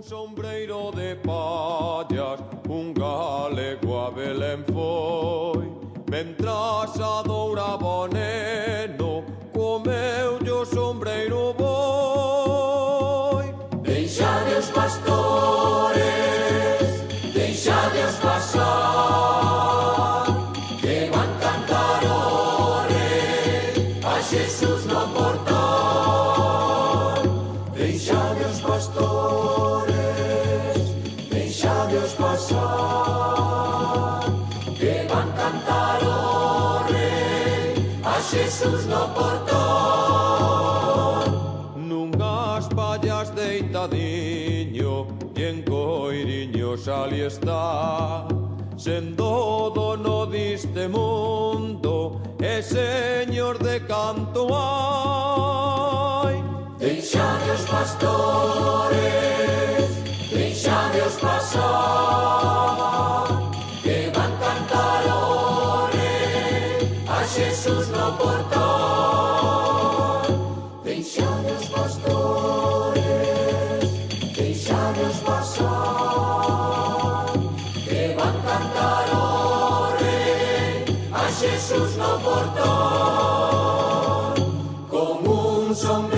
sombreiro de pallas, un galego a Belén foi. Mentras adouraba o neno, comeulle o sombreiro boi. Deixade os pastores, deixade os pasar, que van cantar ore a Jesús no portal. Deixade os pastores, deixade os pasar, que van cantar ore a Jesús no portal. Nunhas pallas deitadiño e en coiriños ali está, sendo dono diste mundo e señor de canto hai. Deixade os pastores, deixade os pasar, que van cantar ore a Jesús no portal. Deixade os pastores, deixade os pasar, que van cantar ore a Jesús no portal. Como un son